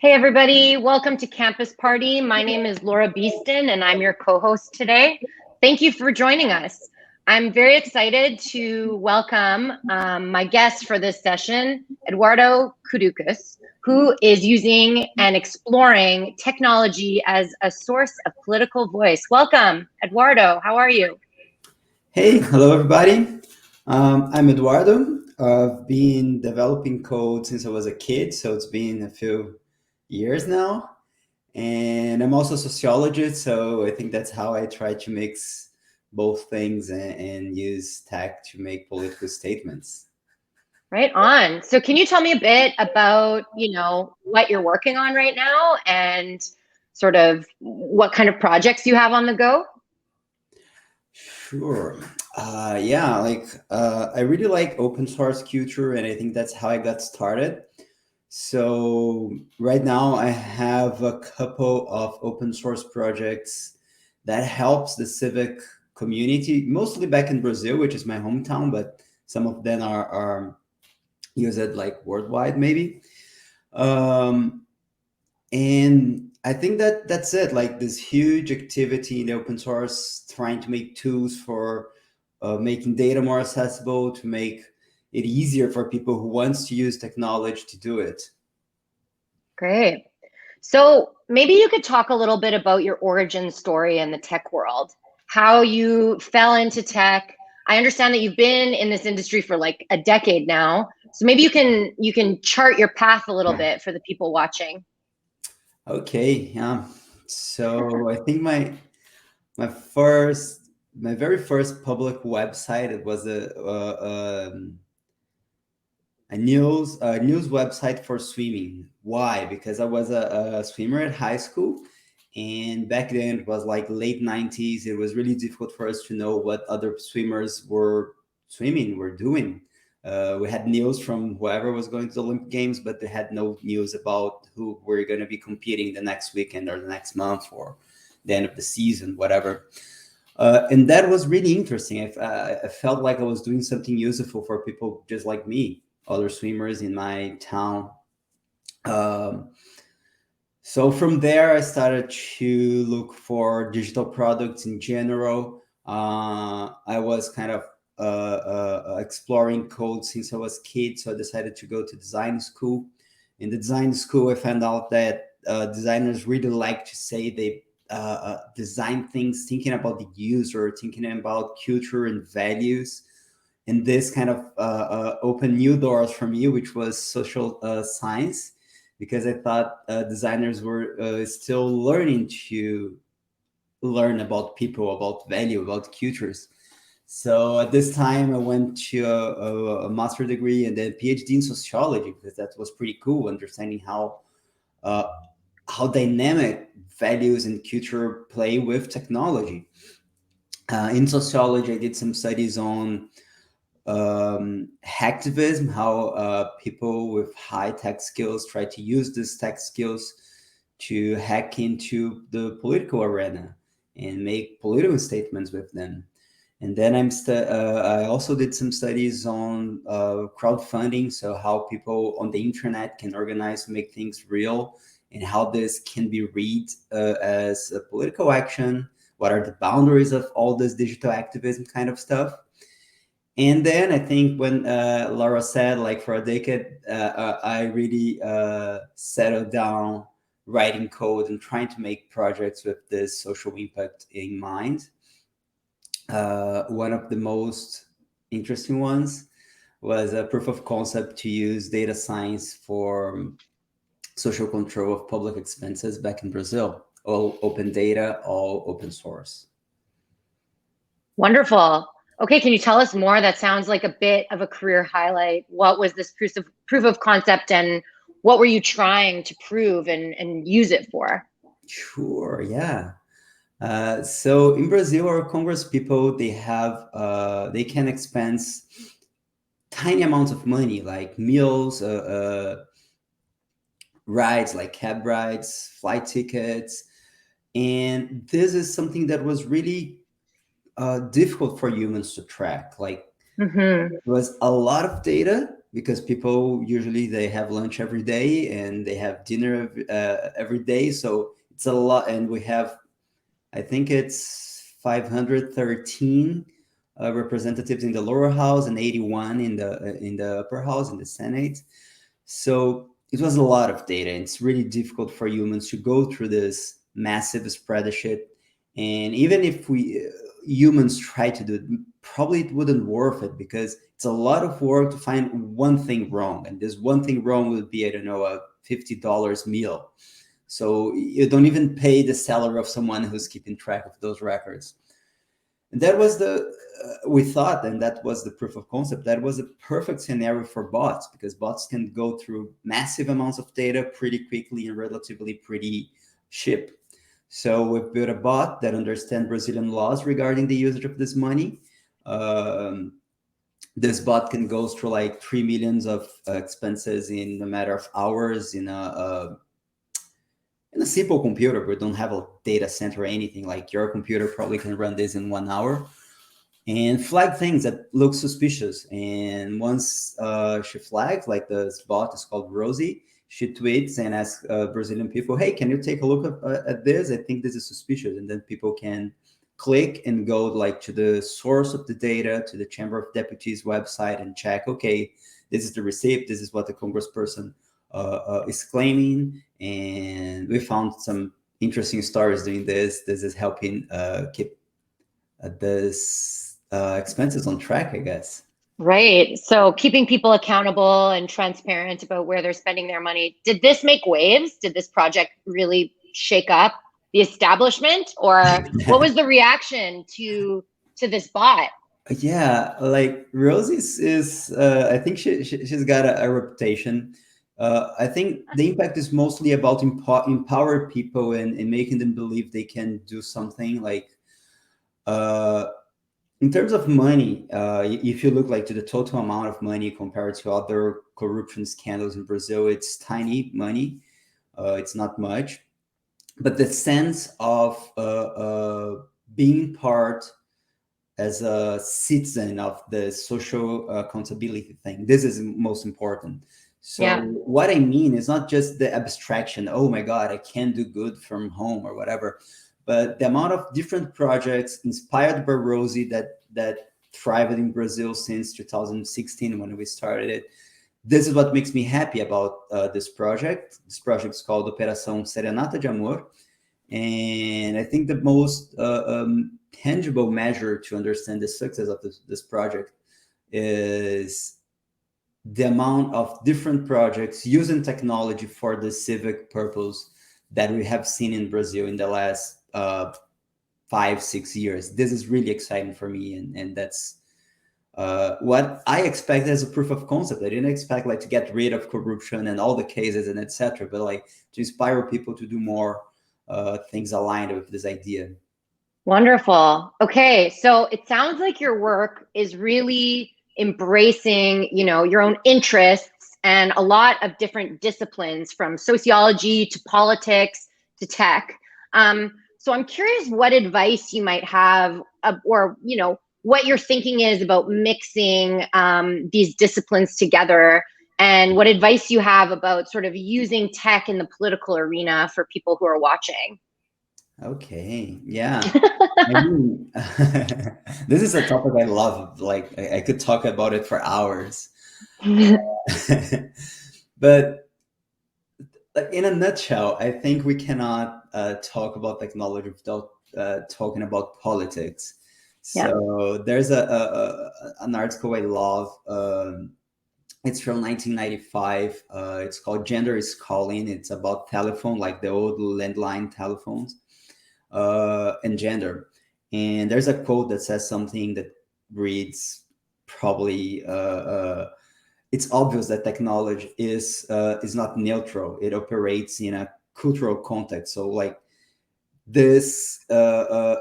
Hey everybody, welcome to Campus Party. My name is Laura Beeston and I'm your co-host today. Thank you for joining us. I'm very excited to welcome my guest for this session, Eduardo Cuducos, who is using and exploring technology as a source of political voice. Welcome, Eduardo. How are you? Hey, hello everybody. I'm Eduardo. I've been developing code since I was a kid, so it's been a few years now. And I'm also a sociologist, so I think that's how I try to mix both things and use tech to make political statements. Right on. So can you tell me a bit about, what you're working on right now and sort of what kind of projects you have on the go? Sure. Yeah, I really like open source culture, and I think that's how I got started. So right now I have a couple of open source projects that helps the civic community, mostly back in Brazil, which is my hometown, but some of them are used like worldwide maybe. Um, and I think that that's it, like this huge activity in the open source, trying to make tools for making data more accessible, to make it easier for people who wants to use technology to do it. Great. So maybe you could talk a little bit about your origin story in the tech world, how you fell into tech. I understand that you've been in this industry for like a decade now. So maybe you can chart your path a little bit for the people watching. Okay, yeah. So I think my first my very first public website, it was a news website for swimming. Why? Because I was a swimmer at high school, and back then it was like late 90s. It was really difficult for us to know what other swimmers were doing. We had news from whoever was going to the Olympic Games, but they had no news about who were going to be competing the next weekend or the next month or the end of the season, whatever. And that was really interesting. I felt like I was doing something useful for people just like me, other swimmers in my town. Um, so from there, I started to look for digital products in general. I was kind of exploring code since I was a kid, so I decided to go to design school. In the design school, I found out that designers really like to say they design things thinking about the user, thinking about culture and values. And this kind of opened new doors for me, which was social science, because I thought designers were still learning to learn about people, about value, about cultures. So at this time, I went to a master degree and then PhD in sociology, because that was pretty cool, understanding uh, how dynamic values and culture play with technology. In sociology, I did some studies on hacktivism, how people with high tech skills try to use these tech skills to hack into the political arena and make political statements with them. And then I also did some studies on crowdfunding, so how people on the internet can organize to make things real, and how this can be read as a political action. What are the boundaries of all this digital activism kind of stuff? And then I think when Laura said, like for a decade, I really settled down writing code and trying to make projects with this social impact in mind. One of the most interesting ones was a proof of concept to use data science for social control of public expenses back in Brazil. All open data, all open source. Wonderful. Okay, can you tell us more? That sounds like a bit of a career highlight. What was this proof of concept and what were you trying to prove and use it for? Sure, yeah. So in Brazil, our Congress people, they can expense tiny amounts of money like meals, rides like cab rides, flight tickets, and this is something that was really difficult for humans to track. Like Hmm. it was a lot of data, because people usually they have lunch every day and they have dinner every day. So it's a lot, and we have, I think it's 513 representatives in the lower house and 81 in the upper house in the Senate. So it was a lot of data. It's really difficult for humans to go through this massive spreadsheet. And even if we humans try to do it, probably it wouldn't worth it, because it's a lot of work to find one thing wrong. And this one thing wrong would be, I don't know, a $50 meal. So you don't even pay the salary of someone who's keeping track of those records. And that was we thought, and that was the proof of concept, that was a perfect scenario for bots, because bots can go through massive amounts of data pretty quickly and relatively pretty cheap. So we built a bot that understands Brazilian laws regarding the usage of this money. Um, this bot can go through like 3 millions of expenses in a matter of hours in a simple computer. We don't have a data center or anything. Like your computer probably can run this in 1 hour and flag things that look suspicious. And once she flags, like this bot is called Rosie, she tweets and asks Brazilian people, hey, can you take a look at this? I think this is suspicious. And then people can click and go like to the source of the data, to the Chamber of Deputies website, and check, okay, this is the receipt, this is what the congressperson is claiming. And we found some interesting stories doing this. This is helping keep this expenses on track, I guess. Right. So keeping people accountable and transparent about where they're spending their money. Did this make waves? Did this project really shake up the establishment, or what was the reaction to this bot? Yeah, like Rosie's is I think she's got a reputation. I think the impact is mostly about empower people and making them believe they can do something. Like uh, in terms of money, if you look like to the total amount of money compared to other corruption scandals in Brazil, it's tiny money. It's not much, but the sense of being part as a citizen of the social accountability thing, this is most important. So Yeah. what I mean is not just the abstraction, oh my god, I can do good from home or whatever, but the amount of different projects inspired by Rosie that thrived in Brazil since 2016 when we started it. This is what makes me happy about this project. This project is called Operação Serenata de Amor, and I think the most tangible measure to understand the success of this project is the amount of different projects using technology for the civic purpose that we have seen in Brazil in the last 5-6 years. This is really exciting for me, and that's what I expect as a proof of concept. I didn't expect like to get rid of corruption and all the cases and etc., but like to inspire people to do more things aligned with this idea. Wonderful. Okay, so it sounds like your work is really embracing, your own interests and a lot of different disciplines, from sociology to politics to tech. So I'm curious what advice you might have, or what your thinking is about mixing these disciplines together, and what advice you have about sort of using tech in the political arena for people who are watching. Okay, yeah. I mean, this is a topic I love. Like, I could talk about it for hours. But like, in a nutshell, I think we cannot talk about technology without talking about politics. Yeah. So there's an article I love. It's from 1995. It's called Gender is Calling. It's about telephone, like the old landline telephones, and gender. And there's a quote that says something that reads probably it's obvious that technology is not neutral. It operates in a cultural context. So like this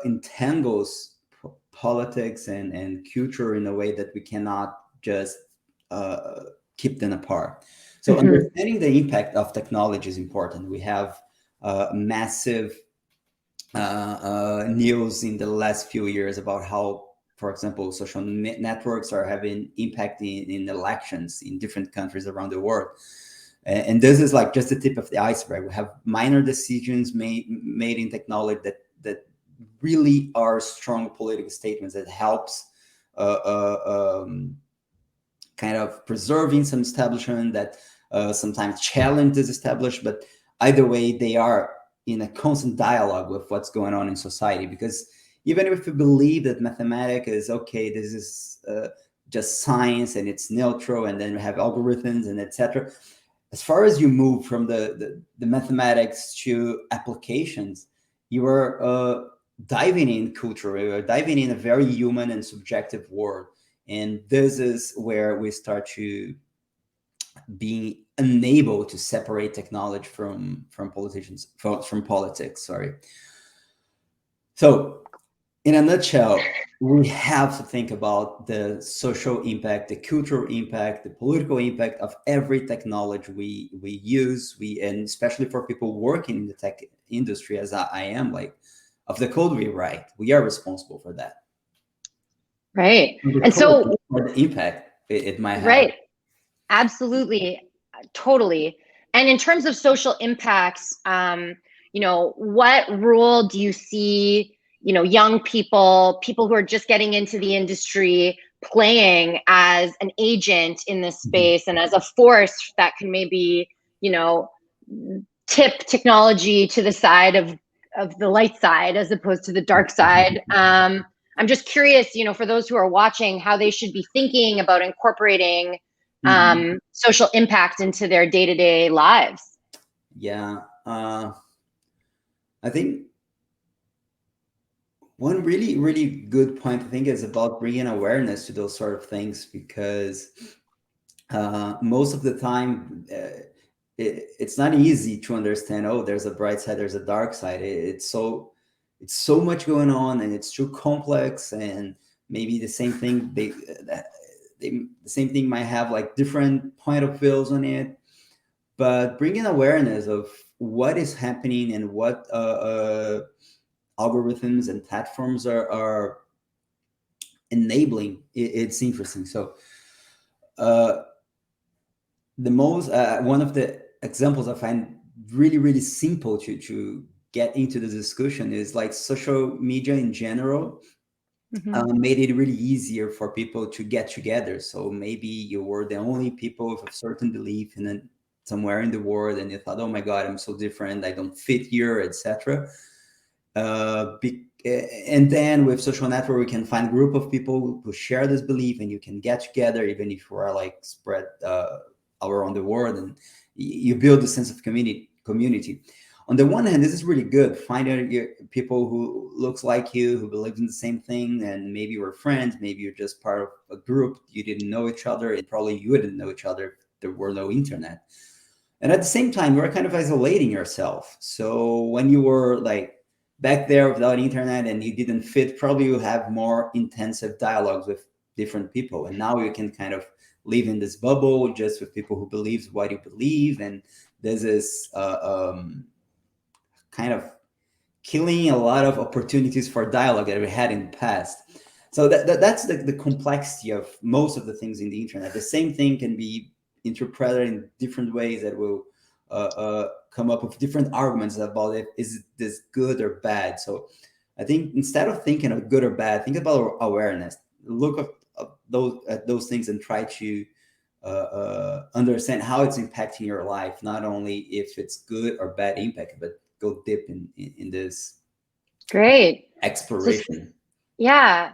entangles politics and culture in a way that we cannot just keep them apart. So understanding the impact of technology is important. We have massive news in the last few years about how for example, social networks are having impact in elections in different countries around the world. And this is like just the tip of the iceberg. We have minor decisions made in technology that really are strong political statements that helps kind of preserving some establishment that sometimes challenge this established, but either way, they are in a constant dialogue with what's going on in society. Because even if we believe that mathematics is okay, this is just science and it's neutral, and then we have algorithms and etc. As far as you move from the mathematics to applications, you are diving in culture, you are diving in a very human and subjective world. And this is where we start to be unable to separate technology from politics. Sorry. So, in a nutshell, we have to think about the social impact, the cultural impact, the political impact of every technology we use. And especially for people working in the tech industry, as I am, like, of the code we write, we are responsible for that. Right. And so, for the impact it might have. Right. Absolutely. Totally. And in terms of social impacts, what role do you see, young people who are just getting into the industry playing as an agent in this space and as a force that can maybe, tip technology to the side of the light side as opposed to the dark side? I'm just curious, for those who are watching, how they should be thinking about incorporating social impact into their day-to-day lives. Yeah. I think one really, really good point, I think, is about bringing awareness to those sort of things, because most of the time it's not easy to understand, oh, there's a bright side, there's a dark side. It's so much going on, and it's too complex, and maybe the same thing the same thing might have like different point of views on it. But bringing awareness of what is happening and what algorithms and platforms are enabling, it's interesting. So the most one of the examples I find really, really simple to get into the discussion is like social media in general made it really easier for people to get together. So maybe you were the only people with a certain belief in somewhere in the world, and you thought, oh my God, I'm so different, I don't fit here, etc. And then with social network, we can find a group of people who share this belief, and you can get together, even if you are like spread around the world, and you build a sense of community. On the one hand, this is really good, finding people who looks like you, who believe in the same thing, and maybe you're friends, maybe you're just part of a group, you didn't know each other, and probably you wouldn't know each other if there were no internet. And at the same time, you're kind of isolating yourself. So when you were like back there without internet and you didn't fit, probably you have more intensive dialogues with different people. And now you can kind of live in this bubble just with people who believe what you believe. And this is kind of killing a lot of opportunities for dialogue that we had in the past. So that's the complexity of most of the things in the internet. The same thing can be interpreted in different ways that will come up with different arguments about it. Is this good or bad? So I think instead of thinking of good or bad, think about awareness. Look at those things and try to understand how it's impacting your life. Not only if it's good or bad impact, but go deep in this great exploration. Yeah,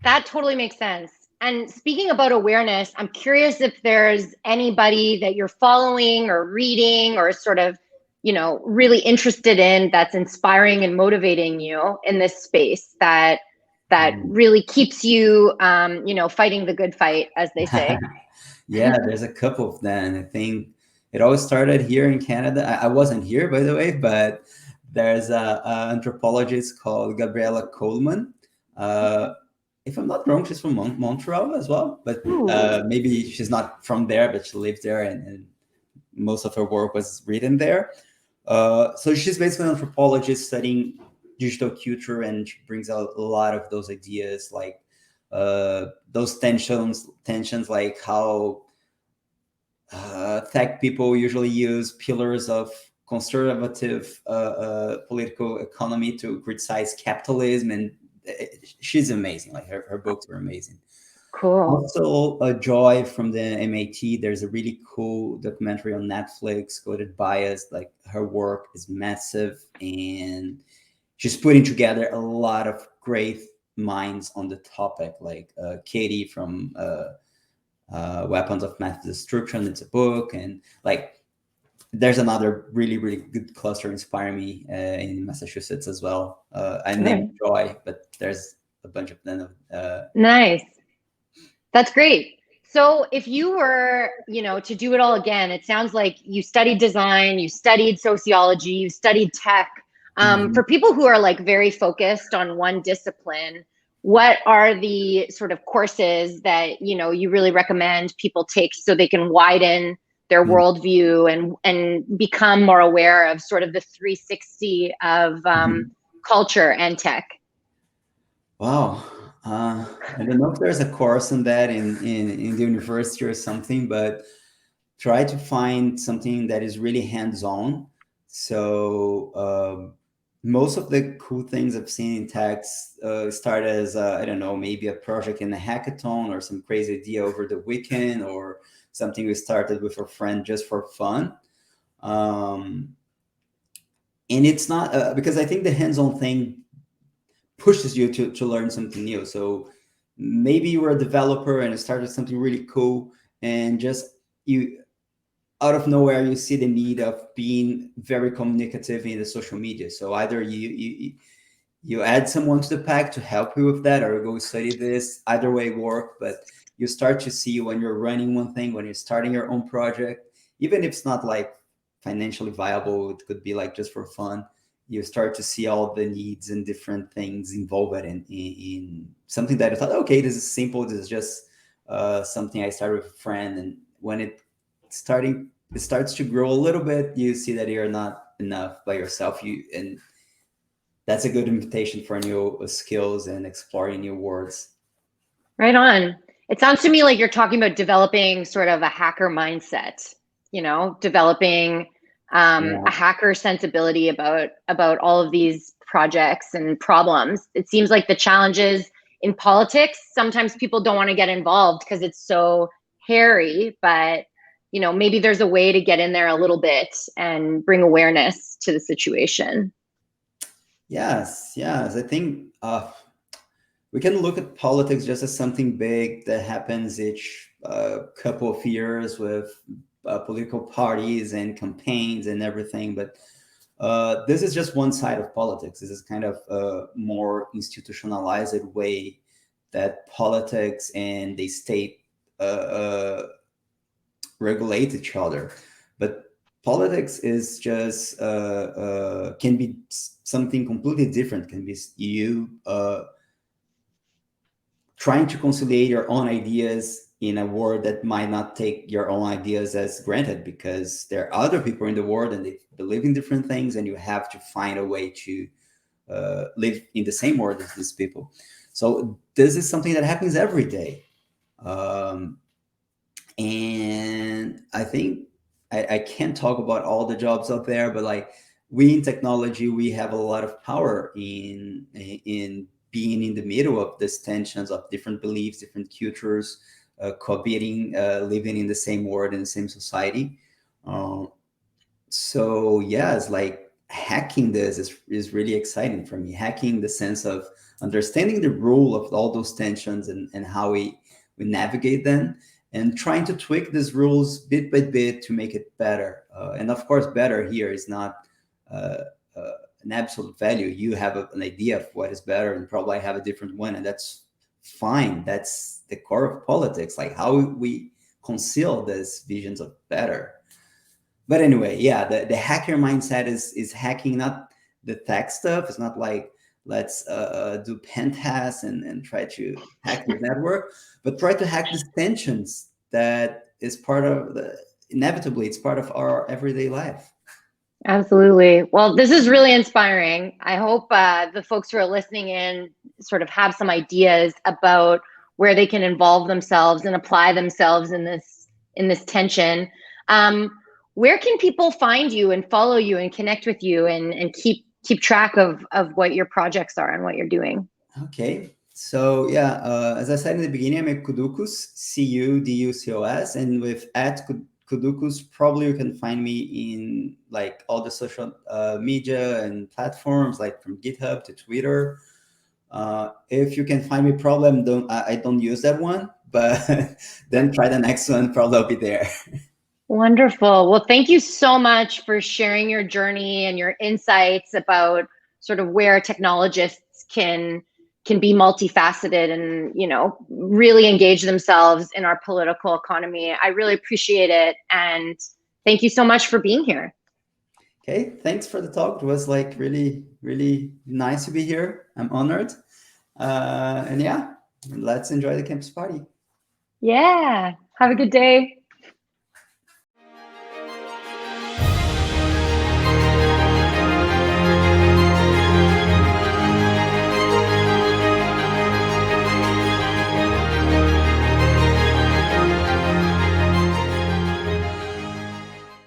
that totally makes sense. And speaking about awareness, I'm curious if there's anybody that you're following or reading or sort of, really interested in, that's inspiring and motivating you in this space that really keeps you, fighting the good fight, as they say. Yeah, there's a couple of them. I think it all started here in Canada. I wasn't here, by the way, but there's a anthropologist called Gabriella Coleman. If I'm not wrong, she's from Montreal as well, but maybe she's not from there, but she lives there, and most of her work was written there. So she's basically an anthropologist studying digital culture, and she brings out a lot of those ideas, like those tensions like how tech people usually use pillars of conservative political economy to criticize capitalism, and she's amazing. Like her books are amazing. Cool. Also, Joy from the MIT. There's a really cool documentary on Netflix, Coded Bias. Like her work is massive, and she's putting together a lot of great minds on the topic. Like Katie from Weapons of Mass Destruction. It's a book, and like there's another really good cluster inspiring me in Massachusetts as well. I named Joy, but there's a bunch of them. Nice. That's great. So if you were, to do it all again, it sounds like you studied design, you studied sociology, you studied tech. For people who are like very focused on one discipline, what are the sort of courses that, you really recommend people take so they can widen their worldview and become more aware of sort of the 360 of culture and tech? Wow. I don't know if there's a course on that in the university or something, but try to find something that is really hands-on. So most of the cool things I've seen in tech start as, I don't know, maybe a project in a hackathon or some crazy idea over the weekend or something we started with a friend just for fun. And it's not, because I think the hands-on thing pushes you to learn something new. So maybe you were a developer and it started something really cool, and just you out of nowhere you see the need of being very communicative in the social media. So either you add someone to the pack to help you with that, or go study this. Either way work, but you start to see when you're running one thing, when you're starting your own project, even if it's not like financially viable, it could be like just for fun. You start to see all the needs and different things involved in something that I thought, okay, this is simple. This is just something I started with a friend. And when it starts to grow a little bit, you see that you're not enough by yourself. And that's a good invitation for new skills and exploring new worlds. Right on. It sounds to me like you're talking about developing sort of a hacker mindset, developing a hacker sensibility about all of these projects and problems. It seems like the challenges in politics, sometimes people don't want to get involved because it's so hairy, but maybe there's a way to get in there a little bit and bring awareness to the situation. Yes. I think we can look at politics just as something big that happens each couple of years with political parties and campaigns and everything. But this is just one side of politics. This is kind of a more institutionalized way that politics and the state regulate each other. But politics is just can be something completely different. Can be you trying to conciliate your own ideas in a world that might not take your own ideas as granted, because there are other people in the world and they believe in different things, and you have to find a way to live in the same world as these people. So this is something that happens every day. And I think I can't talk about all the jobs out there, but like we in technology, we have a lot of power in being in the middle of these tensions of different beliefs, different cultures, cohabiting, living in the same world, in the same society. So yeah, it's like hacking this is really exciting for me. Hacking the sense of understanding the role of all those tensions and how we navigate them, and trying to tweak these rules bit by bit to make it better. And of course, better here is not an absolute value. You have an idea of what is better, and probably I have a different one, and that's fine. That's the core of politics, like how we conceal these visions of better. But anyway, yeah, the hacker mindset is hacking, not the tech stuff. It's not like let's do pen tests and try to hack the network, but try to hack the tensions that is part of inevitably, it's part of our everyday life. Absolutely. Well, this is really inspiring. I hope the folks who are listening in sort of have some ideas about where they can involve themselves and apply themselves in this tension. Where can people find you and follow you and connect with you and keep track of what your projects are and what you're doing? Okay. So yeah, as I said in the beginning, I'm a Cuducos, Cuducos, and with Cuducos, probably you can find me in like all the social media and platforms, like from GitHub to Twitter. If you can find me, probably I don't use that one, but then try the next one. Probably I'll be there. Wonderful. Well, thank you so much for sharing your journey and your insights about sort of where technologists can be multifaceted and, really engage themselves in our political economy. I really appreciate it. And thank you so much for being here. Okay, thanks for the talk. It was like really, really nice to be here. I'm honored. And yeah, let's enjoy the campus party. Yeah. Have a good day.